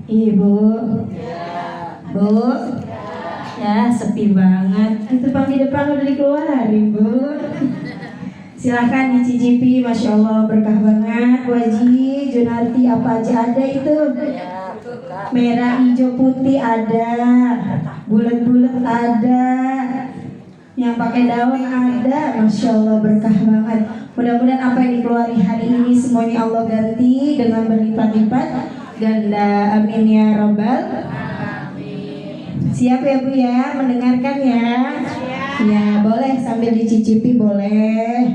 Ibu, Bu, ya sepi banget. Itu Bang di depan udah dikeluarin, Bu. Silahkan dicicipi, Masya Allah berkah banget. Bu Haji, Junarti apa aja ada itu? Merah, hijau, putih ada, bulat-bulat ada, yang pakai daun ada. Masya Allah berkah banget. Mudah-mudahan apa yang dikeluari hari ini semuanya Allah ganti dengan berlipat-lipat ganda. Amin ya robbal. Siap ya Bu ya, mendengarkan ya. Ya boleh sambil dicicipi boleh.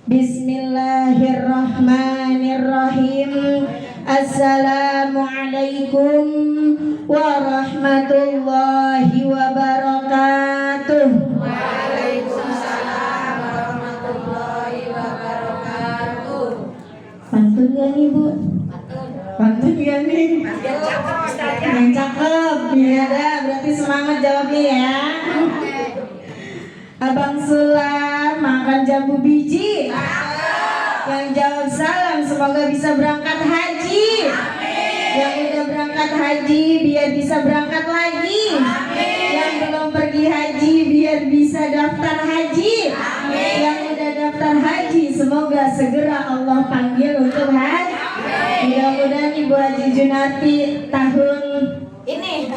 Bismillahirrahmanirrahim. Assalamualaikum warahmatullahi wabarakatuh. Waalaikumsalam warahmatullahi wabarakatuh. Pantun gak nih Bu? Pantun gak nih? Yang cakep. Iya dah, berarti semangat jawabnya ya. Abang Sulam makan jambu biji. Yang jawab salam semoga bisa berangkat haji. Yang udah berangkat haji biar bisa berangkat lagi. Yang belum pergi haji biar bisa daftar haji. Yang udah daftar haji semoga segera Allah panggil untuk haji. Mudah-mudahan Ibu Haji Junarti tahun ini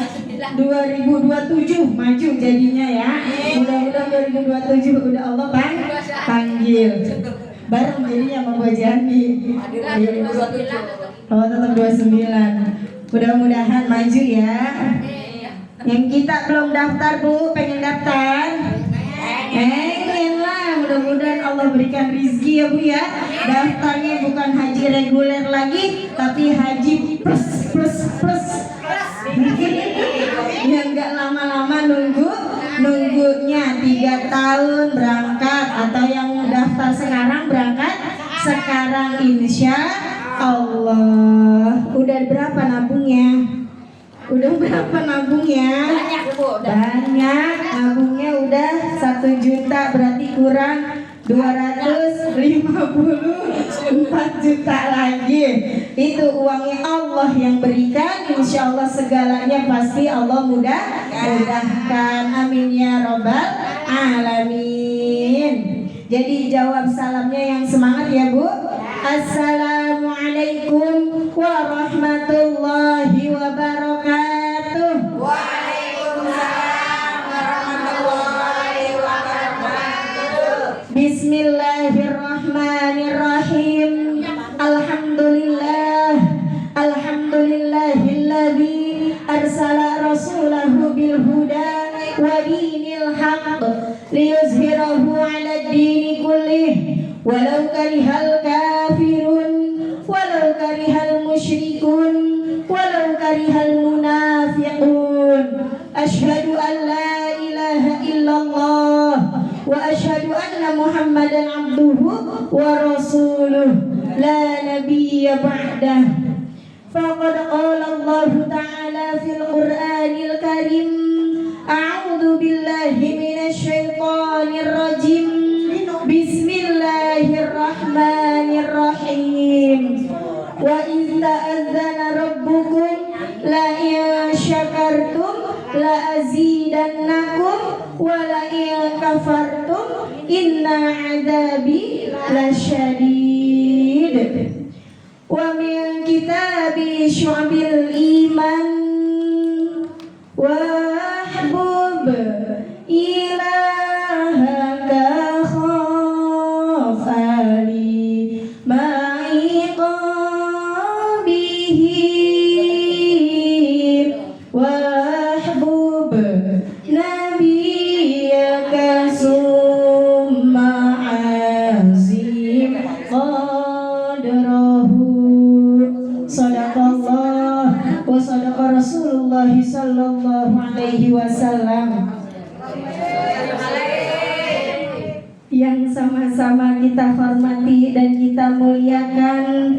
2027 maju jadinya ya. Mudah-mudahan 2027 udah Allah panggil. Bareng jadinya sama Bu Haji Andi. Oh tetap 29. Mudah-mudahan maju ya. Yang kita belum daftar Bu, pengen daftar? Pengen lah. Mudah-mudahan Allah berikan rizki ya Bu ya. Daftarnya bukan haji reguler lagi, tapi haji plus. Yang gak lama-lama nunggunya 3 tahun berangkat, atau yang daftar sekarang berangkat sekarang insya Allah. Udah berapa nabungnya? Banyak Bu. Banyak nabungnya udah 1 juta, berarti kurang 254 juta lagi. Itu uangnya Allah yang berikan. Insya Allah segalanya pasti Allah mudahkan. Amin ya robbal alamin. Jadi jawab salamnya yang semangat ya Bu. Assalamualaikum warahmatullahi wabarakatuh. Waalaikumsalam warahmatullahi wabarakatuh. Bismillahirrahmanirrahim. Alhamdulillahilladzi arsala rasulahu bil huda wa dinil haqq liyuzhirahu 'alad dini kullih walau karihal kafirun walau karihal musyrikun walau karihal munafiqun. Asyhadu an la ilaha illallah wa asyhadu anna Muhammadan abduhu wa rasuluh la nabiyya ba'dah. Faqad qala Allah ta'ala fil Qur'anil Karim, a'udzu billahi minasy syaithanir rajim. Bismillahirrahmanirrahim. Wa idz ta'adzana rabbukum la in syakartum la azidannakum wa la in kafartum inna 'adzabi lasyadid. Wa min kitabi syu'abil iman wahbub ilahaka khafali ma'iqabihi wahbub nabiyaka summa azim qadrahu. Sadaqallah wa sadaqa Rasulullah sallallahu alaihi wasallam. Yang sama-sama kita hormati dan kita muliakan,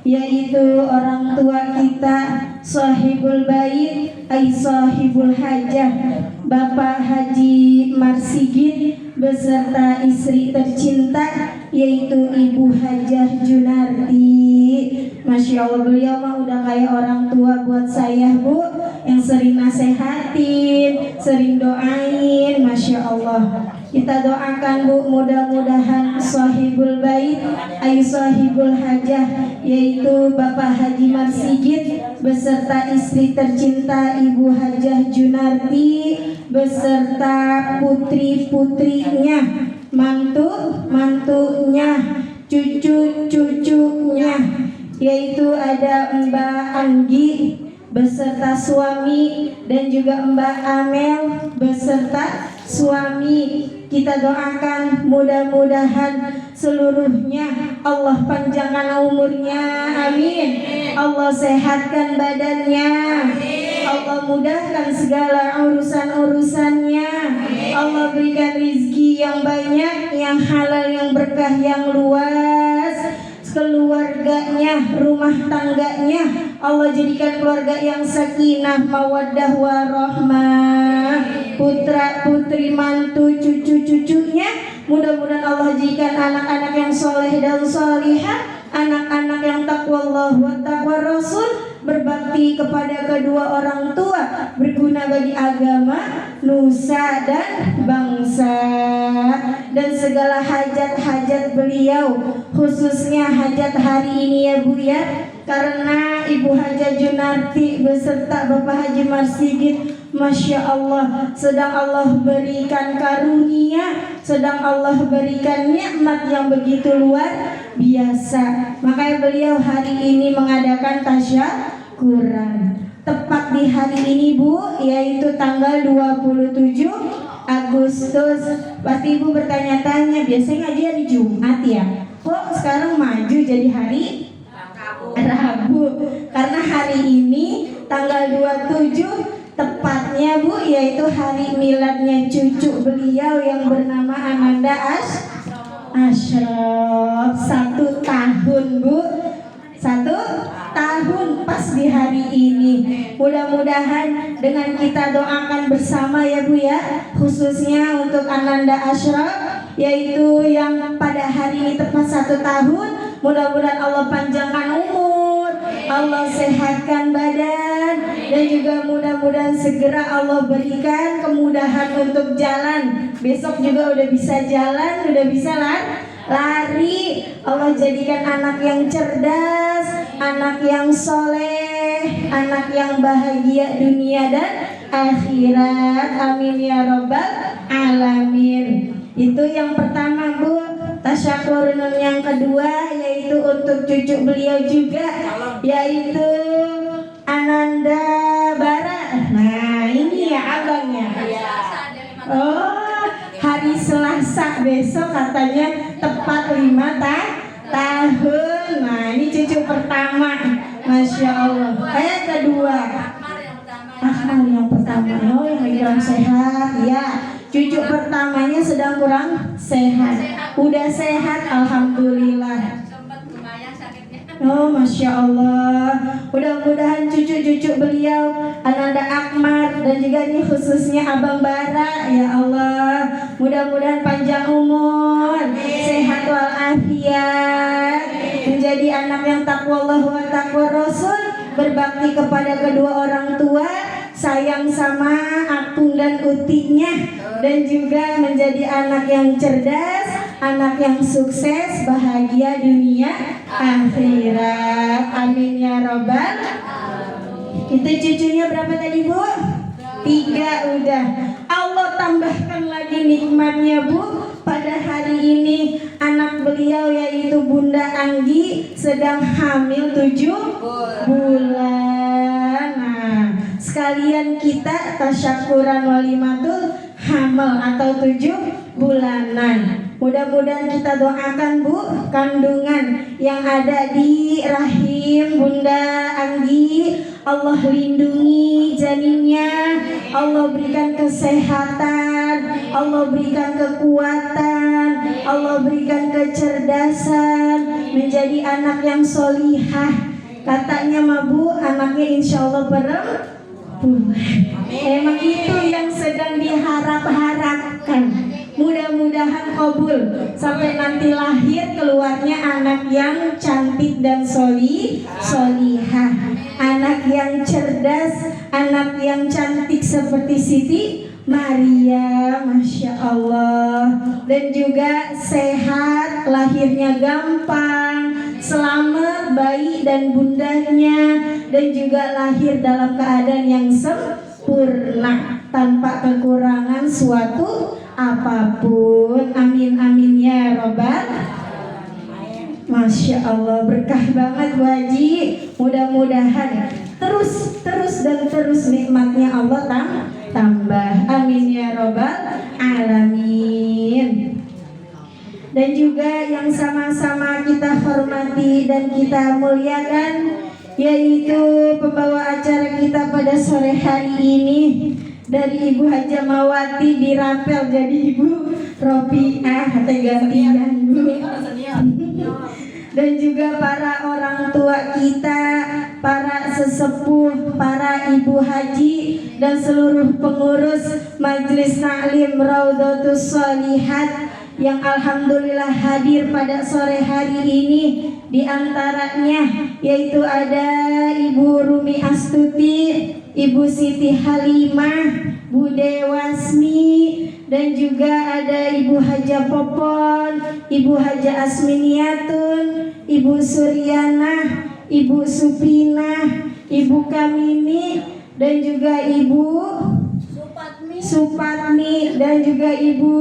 yaitu orang tua kita, sahibul bait, ai sahibul hajah, Bapak Haji Marsigit beserta istri tercinta yaitu Ibu Hajah Junarti. Masya Allah, beliau mah udah kayak orang tua buat saya, Bu, yang sering nasehatin, sering doain. Masya Allah. Kita doakan, Bu, mudah-mudahan sahibul bait, ayu sahibul hajah, yaitu Bapak Haji Marsigit beserta istri tercinta Ibu Hajah Junarti beserta putri-putrinya, mantu-mantunya, cucu-cucunya, yaitu ada Mbak Anggi beserta suami dan juga Mbak Amel beserta suami. Kita doakan mudah-mudahan seluruhnya Allah panjangkan umurnya, amin. Allah sehatkan badannya, Allah mudahkan segala urusan-urusannya, Allah berikan rizki yang banyak, yang halal, yang berkah, yang luas. Keluarganya, rumah tangganya Allah jadikan keluarga yang sakinah, mawaddah, warahmah. Putra putri, mantu, cucu-cucunya mudah-mudahan Allah jadikan anak-anak yang soleh dan solihah, anak-anak yang takwa Allah wa takwa Rasul, berbakti kepada kedua orang tua, berguna bagi agama, nusa dan bangsa. Dan segala hajat-hajat beliau, khususnya hajat hari ini ya Bu ya, karena Ibu Hajah Junarti beserta Bapak Haji Marsigit, Masya Allah, sedang Allah berikan karunia, sedang Allah berikan nikmat yang begitu luar biasa. Makanya beliau hari ini mengadakan tasyakuran. Tepat di hari ini Bu, yaitu tanggal 27 Agustus. Pasti Ibu bertanya-tanya, biasanya ngaji hari Jumat ya, kok sekarang maju jadi hari Rabu? Karena hari ini tanggal 27 tepatnya Bu, yaitu hari miladnya cucu beliau yang bernama Ananda Ashraf. 1 tahun Bu, 1 tahun pas di hari ini. Mudah-mudahan dengan kita doakan bersama ya Bu ya, khususnya untuk Ananda Ashraf, yaitu yang pada hari ini tepat 1 tahun. Mudah-mudahan Allah panjangkan umur, Allah sehatkan badan, dan juga mudah-mudahan segera Allah berikan kemudahan untuk jalan. Besok juga udah bisa jalan, udah bisa lari. Allah jadikan anak yang cerdas, anak yang soleh, anak yang bahagia dunia dan akhirat. Amin ya robbal alamin. Itu yang pertama Bu. Tasyakurun yang kedua yaitu untuk cucu beliau juga, yaitu Ananda Bara. Nah ini ya abangnya. Oh, hari Selasa besok katanya tepat 5 tahun. Nah ini cucu pertama, Masya Allah. Yang kedua, yang pertama, oh yang kurang sehat ya. Cucu pertamanya sedang kurang sehat. Udah sehat, alhamdulillah. Oh, Masya Allah. Mudah-mudahan cucu-cucu beliau, Ananda Akmal, dan juga ini khususnya Abang Bara, ya Allah, mudah-mudahan panjang umur, sehat walafiat, menjadi anak yang takwa Allah wa takwa Rasul, berbakti kepada kedua orang tua, sayang sama akung dan utinya, dan juga menjadi anak yang cerdas, anak yang sukses, bahagia dunia akhirat. Amin ya robbal. Itu cucunya berapa tadi Bu? 3 udah. Allah tambahkan lagi nikmatnya Bu. Pada hari ini anak beliau yaitu Bunda Anggi sedang hamil 7 bulan. Nah, sekalian kita tasyakuran walimatul hamil atau 7 bulanan. Mudah-mudahan kita doakan Bu, kandungan yang ada di rahim Bunda Anggi, Allah lindungi janinnya, Allah berikan kesehatan, Allah berikan kekuatan, Allah berikan kecerdasan, menjadi anak yang solihah. Katanya mah Bu, anaknya insya Allah perempuan. Emang itu yang sedang diharap-harapkan. Mudah-mudahan kabul sampai nanti lahir keluarnya anak yang cantik dan solihah, anak yang cerdas, anak yang cantik seperti Siti Maria, Masya Allah. Dan juga sehat, lahirnya gampang, selamat bayi dan bundanya, dan juga lahir dalam keadaan yang sempurna tanpa kekurangan suatu apapun. Amin amin ya robbal. Masya Allah, berkah banget Bu Haji. Mudah-mudahan terus dan terus nikmatnya Allah tambah. Amin ya robbal alamin. Dan juga yang sama-sama kita hormati dan kita muliakan, yaitu pembawa acara kita pada sore hari ini, dari Ibu Hajamawati dirapel jadi Ibu Ropiah, gantian Bu. Dan juga para orang tua kita, para sesepuh, para ibu haji, dan seluruh pengurus Majelis Taklim Raudhatus Shalihat yang alhamdulillah hadir pada sore hari ini. Di antaranya yaitu ada Ibu Rumi Astuti, Ibu Siti Halimah, Bu Dewasmi, dan juga ada Ibu Haja Popon, Ibu Haja Asminiatun, Ibu Suryana, Ibu Supina, Ibu Kamini, dan juga Ibu Supatmi, dan juga Ibu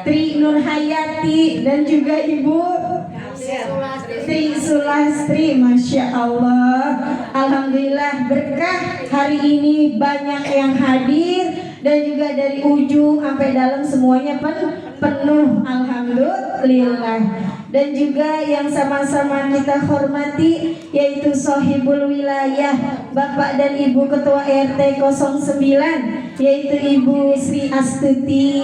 Tri Nurhayati, dan juga Ibu Tri Sulastri. Masya Allah, alhamdulillah berkah hari ini, banyak yang hadir, dan juga dari ujung sampai dalam semuanya penuh, alhamdulillah. Dan juga yang sama-sama kita hormati yaitu Sohibul Wilayah, Bapak dan Ibu Ketua RT 09, yaitu Ibu Sri Astuti,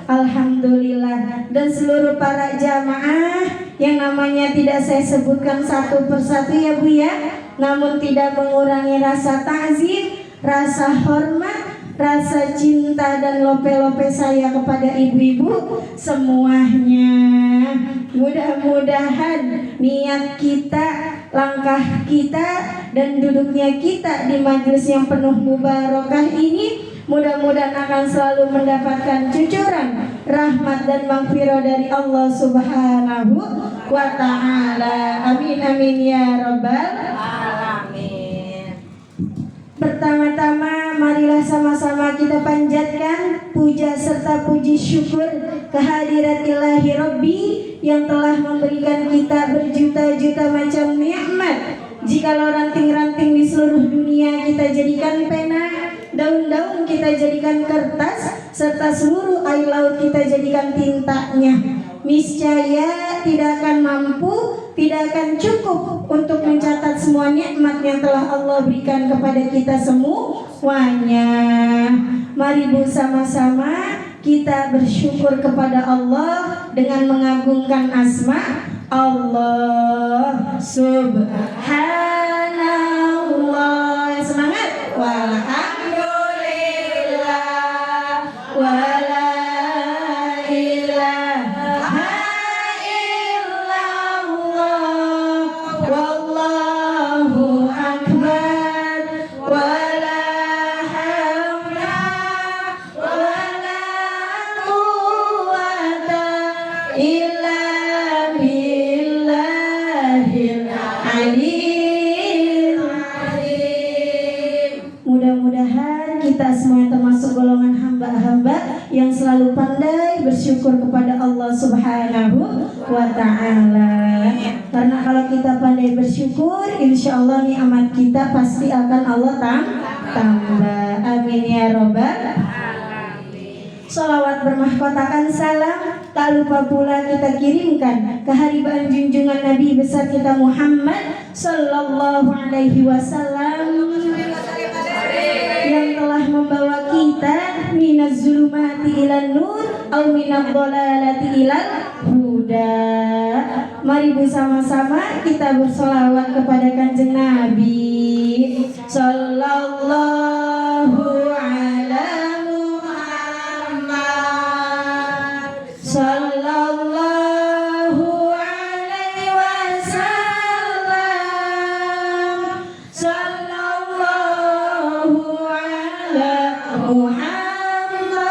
alhamdulillah. Dan seluruh para jamaah yang namanya tidak saya sebutkan satu persatu ya Bu ya, namun tidak mengurangi rasa takzim, rasa hormat, rasa cinta dan lope-lope saya kepada ibu-ibu semuanya. Mudah-mudahan niat kita, langkah kita, dan duduknya kita di majelis yang penuh mubarakah ini, mudah-mudahan akan selalu mendapatkan cucuran rahmat dan maghfirah dari Allah Subhanahu wa ta'ala. Amin amin ya rabbal alamin. Pertama-tama marilah sama-sama kita panjatkan puja serta puji syukur kehadirat ilahi Rabbi yang telah memberikan kita berjuta-juta macam nikmat. Jikalau ranting-ranting di seluruh dunia kita jadikan pena, daun-daun kita jadikan kertas, serta seluruh air laut kita jadikan tintanya, niscaya tidak akan mampu, tidak akan cukup untuk mencatat semua nikmat yang telah Allah berikan kepada kita semuanya. Mari bersama-sama kita bersyukur kepada Allah dengan mengagungkan asma Allah Subhanallah. Semangat. Walhamdulillah wala ilaha illallah wallahu akbar wala haula wala quwwata illa billahil aliyyil azim. Mudah-mudahan kita semua termasuk golongan hamba-hamba yang selalu pandai bersyukur kepada Allah Subhanahu wa ta'ala. Karena kalau kita pandai bersyukur, insya Allah nikmat kita pasti akan Allah tambah. Amin ya robbal alamin. Salawat bermahkotakan salam tak lupa pula kita kirimkan keharibaan junjungan Nabi besar kita Muhammad sallallahu alaihi wasallam yang telah membawa kita minaz zulumati ilan nur au minadh dhalalati ilal huda. Mari bersama-sama kita bersolawat kepada kanjeng Nabi sallallahu ala Muhammad Sallallahu alaihi wasallam. Sallallahu ala Muhammad.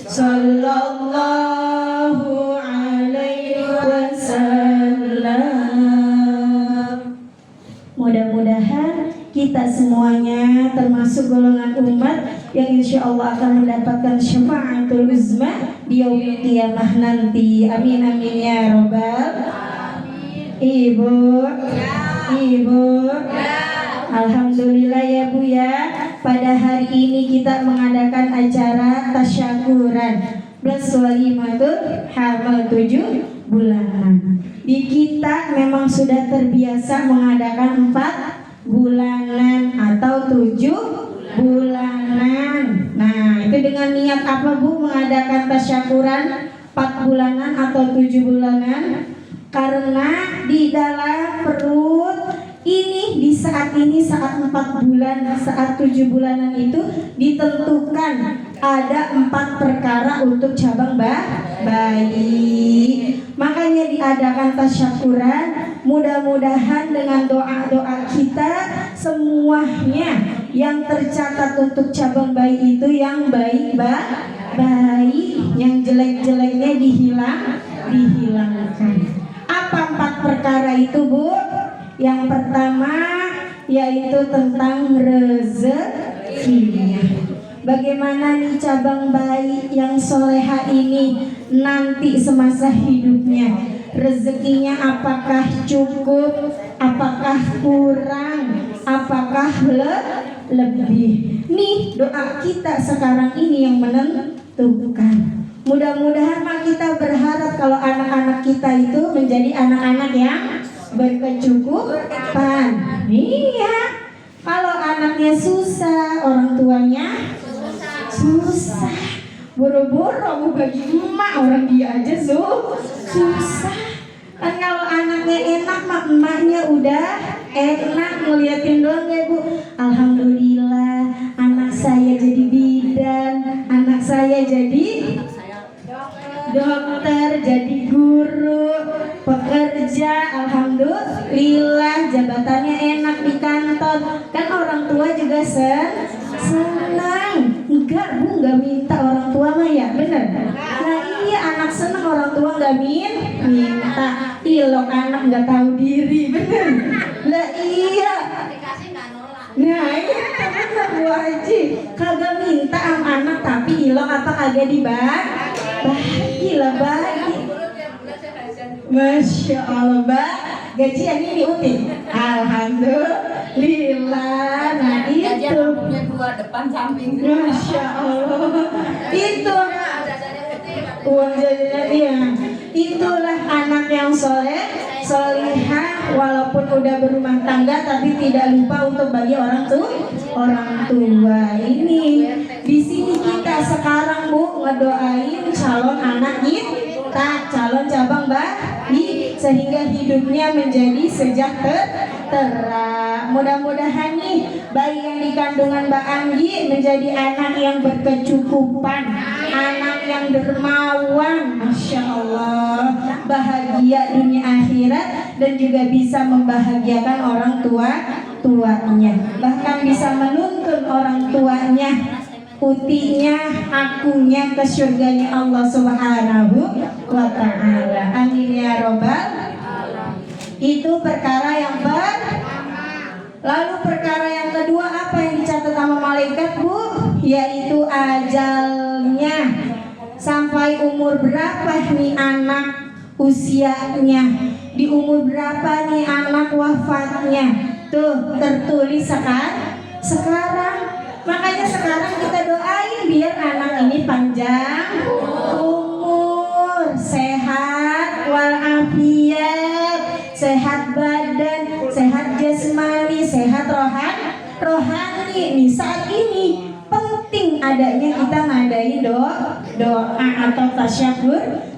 Sallallahu alaihi wasallam. Mudah-mudahan kita semuanya termasuk golongan umat yang insya Allah akan mendapatkan syafaatul uzma di yaumil qiyamah nanti. Amin amin ya robbal. Ibu, ibu, alhamdulillah ya Bu ya. Pada hari ini kita mengadakan acara tasyakuran plus walimatul hamal 7 bulanan. Di kita memang sudah terbiasa mengadakan 4 bulanan atau 7 bulanan. Nah, itu dengan niat apa Bu mengadakan tasyakuran 4 bulanan atau 7 bulanan? Karena di dalam perut ini di saat 4 bulan, saat 7 bulanan itu ditentukan ada 4 perkara untuk cabang bayi. Makanya diadakan tasyakuran. Mudah-mudahan dengan doa-doa kita semuanya yang tercatat untuk cabang bayi itu yang baik-baik, yang jelek-jeleknya dihilangkan. Apa 4 perkara itu Bu? Yang pertama yaitu tentang rezekinya. Bagaimana nih cabang bayi yang soleha ini nanti semasa hidupnya, rezekinya apakah cukup, apakah kurang, apakah lebih. Nih doa kita sekarang ini yang menentukan. Mudah-mudahan kita berharap kalau anak-anak kita itu menjadi anak-anak yang berkecukupan. Iya. Kalau anaknya susah, orang tuanya susah. Boro-boro mau bagi emak, orang dia aja susah. Kan kalau anaknya enak, emaknya udah enak. Ngeliatin doang ya Bu. Alhamdulillah, anak saya jadi bidan, anak saya jadi dokter, jadi guru, pekerja, alhamdulillah, jabatannya enak di kantor. Kan orang tua juga senang. Enggak Bu, enggak minta orang tua mah ya, bener? Nah iya, anak senang, orang tua enggak minta. Ilok anak enggak tahu diri, bener? Lah iya. Nah iya bener Bu Haji. Kagak minta sama anak tapi ilok apa kagak bagi lah bagi. Masya Allah Mbak, gajian ini utin. Alhamdulillah. Nah itu dua depan samping. Masya Allah. Itu uang jajannya dia. Itulah anak yang solehah, walaupun udah berumah tangga tapi tidak lupa untuk bagi orang tua. Ini di sini kita sekarang Bu ngedoain calon anak kita, calon cabang bayi, sehingga hidupnya menjadi sejahtera. Mudah-mudahan nih bayi yang di kandungan Mbak Anggi menjadi anak yang berkecukupan, anak yang dermawan, Masya Allah, bahagia dunia akhirat, dan juga bisa membahagiakan orang tuanya, bahkan bisa menuntun orang tuanya, utinya, akunya ke surganya Allah Subhanahu wa ta'ala. Amin ya robbal. Itu perkara yang lalu perkara yang kedua apa yang dicatat sama malaikat Bu? Yaitu ajalnya. Sampai umur berapa nih anak usianya? Di umur berapa nih anak wafatnya? Tuh tertulis sekarang. Makanya sekarang kita doain biar anak ini panjang umur, sehat walafiat, sehat badan, sehat jasmani, sehat rohani. Nih saat ini penting adanya kita ngadain doa atau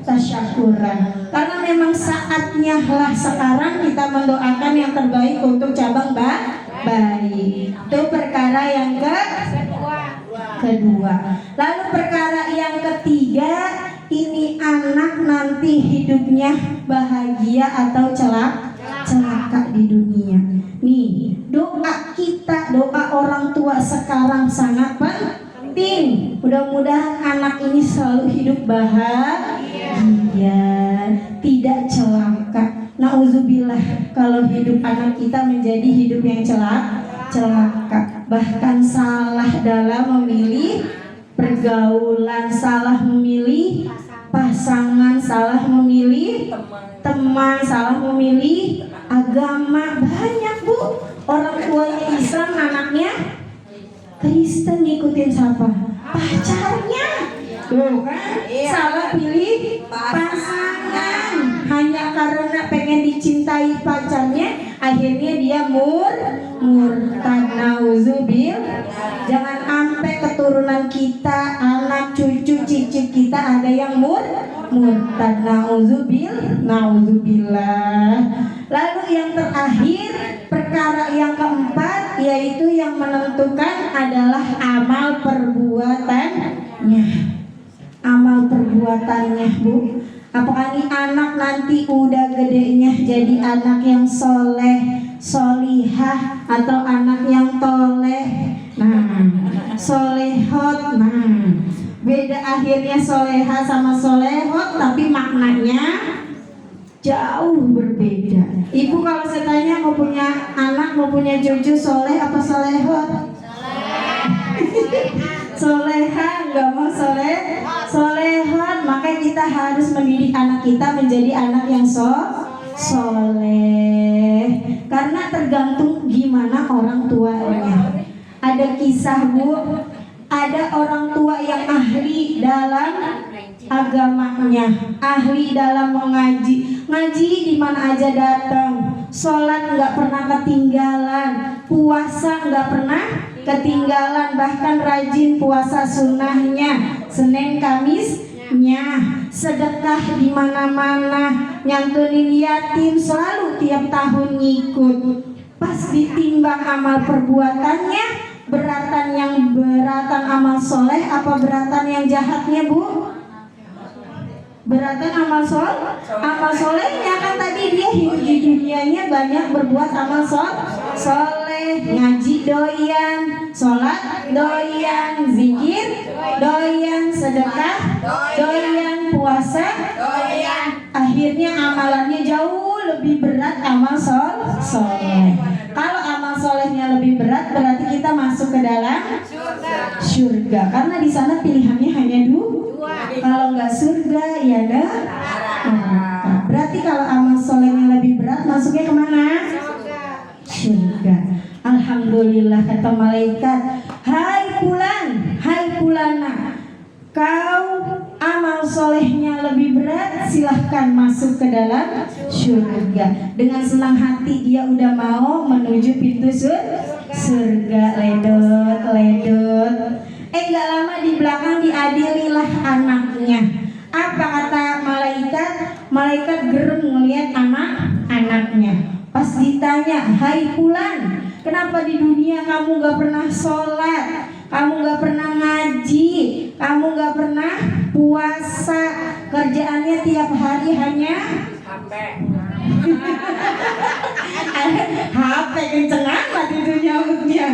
tasyakuran. Karena memang saatnya lah sekarang kita mendoakan yang terbaik untuk cabang bayi. Itu perkara yang kedua. Lalu perkara yang ketiga, ini anak nanti hidupnya bahagia atau celaka di dunia. Nih, doa kita, doa orang tua sekarang sangat penting. Mudah-mudahan anak ini selalu hidup bahagia, tidak celaka. Nauzubillah kalau hidup anak kita menjadi hidup yang celaka, bahkan salah dalam memilih pergaulan, salah memilih pasangan, salah memilih teman, salah memilih agama. Banyak bu, orang tuanya Islam, anaknya Kristen, ngikutin siapa? Pacarnya. Tuh kan, salah pilih pasangan hanya karena pengen dicintai pacarnya, akhirnya dia murtad. Nauzubillah. Jangan sampai keturunan kita, anak cucu cicit kita ada yang murtad. Nauzubillah. Lalu yang terakhir, perkara yang keempat, yaitu yang menentukan adalah amal perbuatannya. Amal perbuatannya bu, apakah ini anak nanti udah gedenya jadi anak yang soleh, solihah, atau anak yang toleh? Nah, solehot, nah beda akhirnya soleha sama solehot, tapi maknanya jauh berbeda. Ibu kalau saya tanya mau punya anak, mau punya cucu soleh apa solehot? Soleha, nggak mau solehot. Maka kita harus mendidik anak kita menjadi anak yang soleh. Karena tergantung gimana orang tuanya. Ada kisah bu, ada orang tua yang ahli dalam agamanya, ahli dalam mengaji, ngaji di mana aja datang, sholat nggak pernah ketinggalan, puasa nggak pernah ketinggalan, bahkan rajin puasa sunnahnya, Senin Kamisnya, sedekah di mana-mana, nyangkunin yatim, selalu tiap tahun ngikut. Pas ditimbang amal perbuatannya, beratan amal soleh apa beratan yang jahatnya bu? Beratan amal solehnya, kan tadi dia hidup di dunianya banyak berbuat amal soleh, ngaji doyan, sholat doyan, zikir doyan, sedekah doyan, puasa doyan. Akhirnya amalannya jauh lebih berat amal soleh. Kalau amal solehnya lebih berat, berarti kita masuk ke dalam surga. Karena di sana pilihannya hanya dua. Kalau nggak surga, ya neraka. Berarti kalau amal solehnya lebih berat, masuknya kemana? Surga. Alhamdulillah, kata malaikat, hai fulana, kau amal solehnya lebih berat, silahkan masuk ke dalam surga. Dengan senang hati dia udah mau menuju pintu surga. Ledot. Gak lama di belakang diadililah anaknya. Apa kata malaikat? Malaikat gerem ngelihat anaknya. Pas ditanya, hai fulan, kenapa di dunia kamu gak pernah sholat, kamu gak pernah ngaji, kamu gak pernah puasa, kerjaannya tiap hari hanya HP kenceng amat itu nyautnya.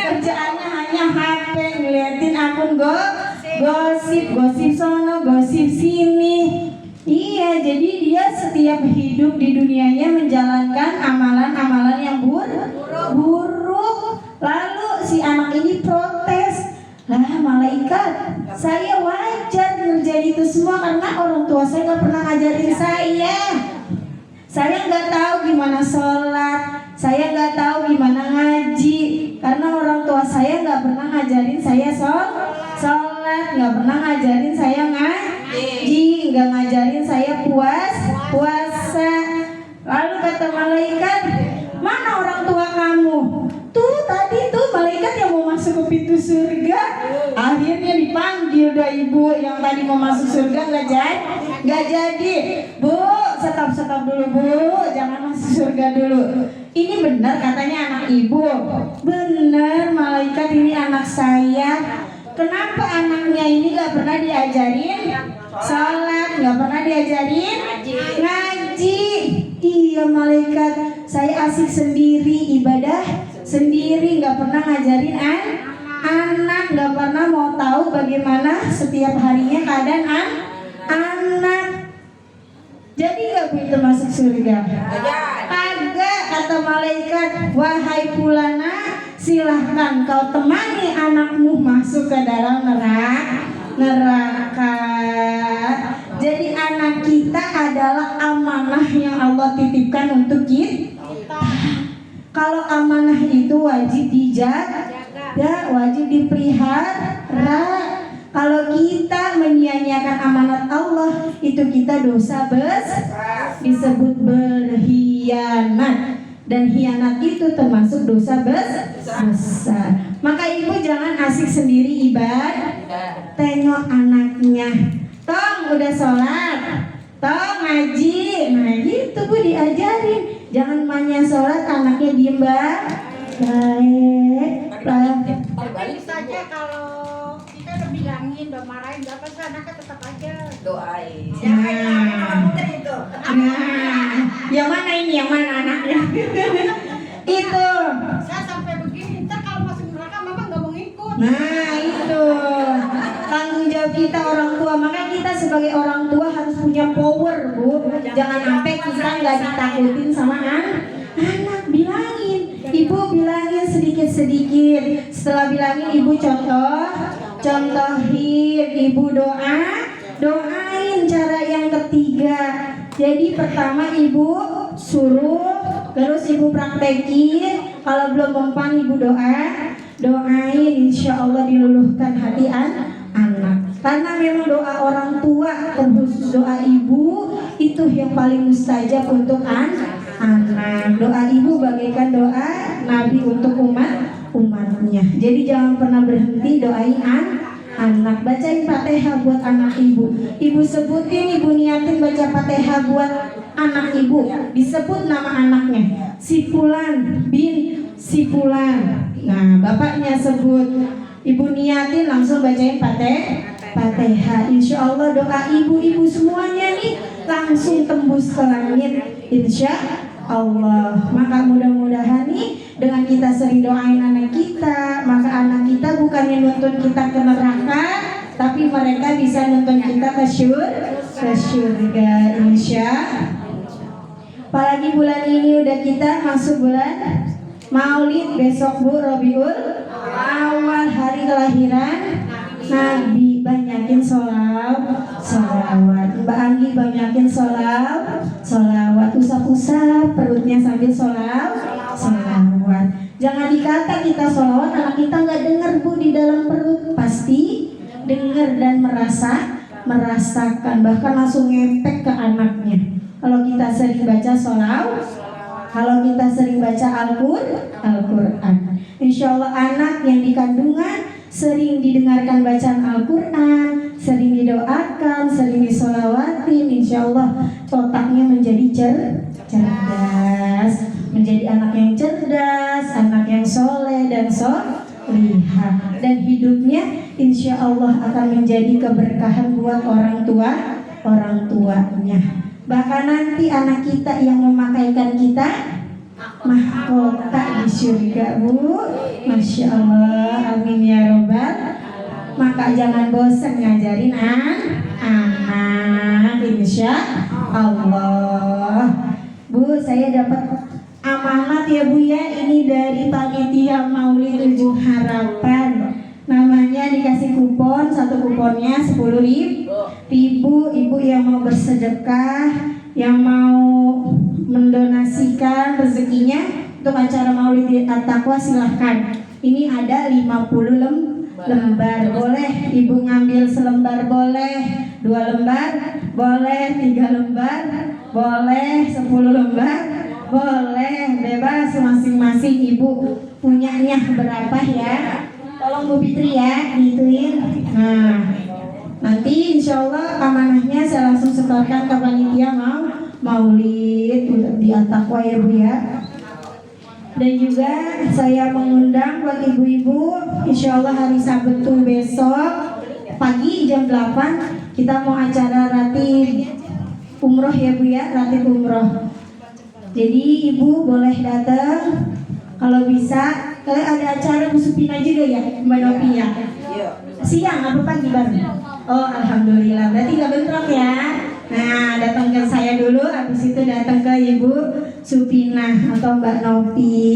Kerjaannya hanya HP, ngeliatin akun gosip sono, gosip sini. Iya, jadi dia setiap hidup di dunianya menjalankan amalan-amalan yang buruk. Lalu si anak ini protes, lah malaikat, saya wajar ngerjain itu semua karena orang tua saya gak pernah ngajarin saya. Saya nggak tahu gimana sholat, saya nggak tahu gimana ngaji, karena orang tua saya nggak pernah ngajarin saya sholat, nggak pernah ngajarin saya ngaji, nggak ngajarin saya puasa. Lalu kata malaikat, mana orang tua kamu? Tuh tadi tuh malaikat yang mau masuk ke pintu surga. Akhirnya dipanggil dah ibu yang tadi mau masuk surga, nggak jadi. Bu, stop dulu bu, jangan masuk surga dulu. Ini benar katanya anak ibu. Benar malaikat, ini anak saya. Kenapa anaknya ini gak pernah diajarin sholat, gak pernah diajarin ngaji? Iya malaikat, saya asik sendiri, ibadah sendiri, gak pernah ngajarin anak, gak pernah mau tahu bagaimana setiap harinya keadaan anak. Jadi gak bisa masuk surga? Kagak, kata malaikat, wahai Fulana, silahkan kau temani anakmu masuk ke dalam neraka. Jadi anak kita adalah amanah yang Allah titipkan untuk kita. Kalau amanah itu wajib dijaga, wajib dipelihara. Kalau kita menyia-nyiakan amanat Allah, itu kita dosa besar, disebut berkhianat. Dan khianat itu termasuk dosa besar. Maka ibu jangan asik sendiri ibadah. Tengok anaknya, tong udah sholat, tong ngaji. Nah gitu bu, diajarin. Jangan mainnya sholat anaknya diem baik. Balik saja kalau kita udah bilangin, udah marahin, gak apa-apa, anaknya tetap aja Doain. Nah, yang mana ini? Yang mana anaknya? Itu. Saya sampai begini, ntar kalau masuk neraka mama gak mau ngikut. Nah itu tanggung jawab kita orang tua. Makanya kita sebagai orang tua harus punya power bu. Jangan sampai kita nggak ditakutin sama anak. Bilangin, ibu bilangin sedikit-sedikit. Setelah bilangin ibu contohin, ibu doain cara yang ketiga. Jadi pertama ibu suruh, terus ibu praktekin. Kalau belum mempan ibu doain, insya Allah diluluhkan hati anak. Karena memang doa orang tua, terkhusus doa ibu, itu yang paling mustajab untuk anak. Doa ibu bagaikan doa Nabi untuk umatnya. Jadi jangan pernah berhenti doain anak. Bacain Fatihah buat anak ibu. Ibu sebutin, ibu niatin baca Fatihah buat anak ibu. Disebut nama anaknya, si Fulan bin si Fulan. Nah bapaknya sebut, ibu niatin langsung bacain Fatihah. Insya Allah doa ibu-ibu semuanya nih langsung tembus ke langit, insya Allah. Maka mudah-mudahan nih dengan kita sering doain anak kita, maka anak kita bukannya nuntun kita ke neraka, tapi mereka bisa nuntun kita ke surga, insya. Apalagi bulan ini udah kita masuk bulan Maulid, besok bu Rabiul Awal, hari kelahiran Nabi. Banyakin sholawat. Mbak Anggi banyakin sholawat. Usap-usap perutnya sambil sholawat. Jangan dikata kita sholawat, anak kita nggak dengar bu di dalam perut. Pasti dengar dan merasakan, bahkan langsung ngepek ke anaknya. Kalau kita sering baca sholawat, kalau kita sering baca Al-Quran, insya Allah anak yang di kandungan sering didengarkan bacaan Al-Quran, sering didoakan, sering disolawatin, insya Allah otaknya menjadi cerdas, menjadi anak yang cerdas, anak yang soleh dan solihah, dan hidupnya insya Allah akan menjadi keberkahan buat orang tuanya. Bahkan nanti anak kita yang memakaikan kita mahkota di surga bu. Masya Allah, amin ya robbal. Maka jangan bosan ngajarin anak, insya Allah. Bu, saya dapat amanat ya bu ya, ini dari panitia Maulid Ibu Harapan. Namanya dikasih kupon, satu kuponnya 10.000. Ibu yang mau bersedekah, yang mau mendonasikan rezekinya untuk acara Maulid At-Taqwa, silahkan. Ini ada 50 lembar. Boleh ibu ngambil selembar, boleh 2 lembar, boleh 3 lembar, boleh 10 lembar, boleh, bebas masing-masing ibu punyanya berapa ya. Tolong Bu Fitri ya dihituin. Nah nanti insya Allah amanahnya saya langsung setorkan ke panitia Maulid di At-Taqwa ya Bu ya. Dan juga saya mengundang buat ibu-ibu, insya Allah hari Sabtu besok pagi jam 8 kita mau acara ratib umroh ya Bu ya, ratib umroh. Jadi ibu boleh datang kalau bisa. Kalian ada acara Bu Supina juga ya, Mbak Novi ya? Siang apa pagi Bang? Oh alhamdulillah, berarti gak bentrok ya. Nah datang ke saya dulu, habis itu datang ke Ibu Supina atau Mbak Novi.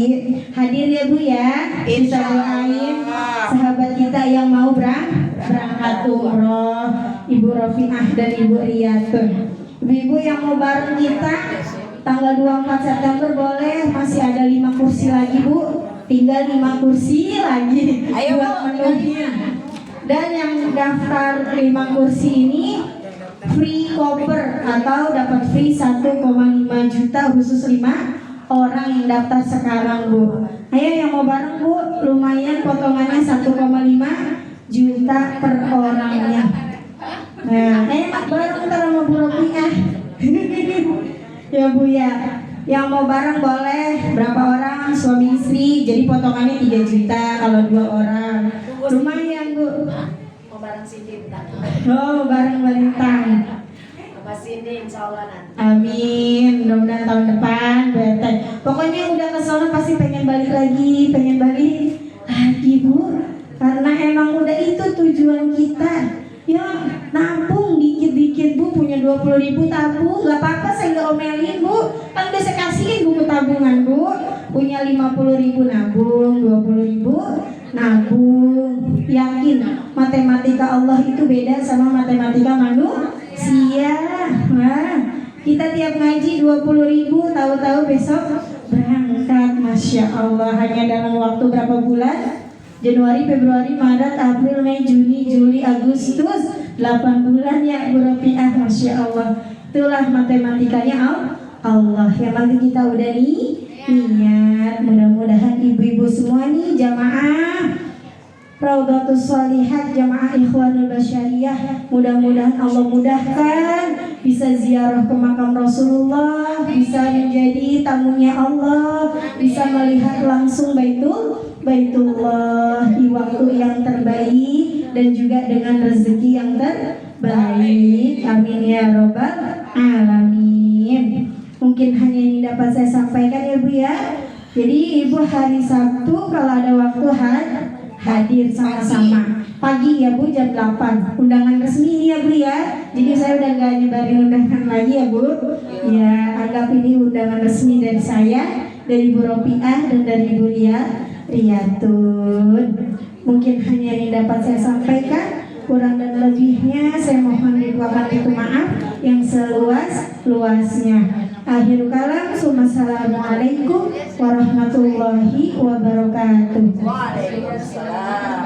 Hadir ya Bu ya, kita doain sahabat kita yang mau berangkat umroh, Ibu Rofiah dan Ibu Riyatun. Ibu-ibu yang mau bareng kita tanggal 24 September boleh, masih ada 5 kursi lagi Bu. Tinggal 5 kursi lagi. Ayo, buat Bu. menunya. Dan yang daftar 5 kursi ini free koper atau dapat free 1,5 juta khusus 5 orang yang daftar sekarang Bu. Ayo yang mau bareng Bu, lumayan potongannya 1,5 juta per orangnya. Nah, bareng ntar sama Bu Rofiah. Ya Bu ya. Yang mau bareng boleh, berapa orang suami istri, jadi potongannya 3 juta kalau 2 orang. Lumayan Bu. Mau bareng Cindy bentar. Oh, bareng Balintang. Sama Cindy insya Allah nanti. Amin, mudah-mudahan tahun depan BT. Pokoknya yang udah ke sana pasti pengen balik lagi Bu. Karena emang udah itu tujuan kita. Ya, nabung dikit-dikit Bu, punya 20.000 tabung, gak apa-apa saya gak omelin Bu. Kan udah saya kasihin buku tabungan Bu. Punya 50.000 nabung, 20.000 nabung. Yakin matematika Allah itu beda sama matematika manusia. Nah, kita tiap ngaji 20.000, tahu-tahu besok berangkat. Masya Allah, hanya dalam waktu berapa bulan? Januari, Februari, Maret, April, Mei, Juni, Juli, Agustus, 8 bulan ya Bu Rofiah. Masya Allah, itulah matematikanya Allah. Yang penting kita udah niat. Mudah-mudahan ibu-ibu semua nih jamaah Raudhatus Shalihat, jamaah Ikhwanul Basyariyah, mudah-mudahan Allah mudahkan bisa ziarah ke makam Rasulullah, bisa menjadi tamunya Allah, bisa melihat langsung Baitullah di waktu yang terbaik dan juga dengan rezeki yang terbaik. Amin ya robbal alamin. Mungkin hanya ini dapat saya sampaikan ya Bu ya. Jadi Ibu hari Sabtu kalau ada waktu hadir sama-sama pagi ya Bu, jam 8 undangan resmi ya Bu ya. Jadi saya udah gak nyebarin undangan lagi ya Bu ya, anggap ini undangan resmi dari saya, dari Bu Rofiah dan dari Bu Riyatun. Mungkin hanya ini dapat saya sampaikan, kurang dan lebihnya saya mohon dibuatkan itu maaf yang seluas-luasnya. Akhirul kalam, Assalamualaikum warahmatullahi wabarakatuh. Waalaikumsalam.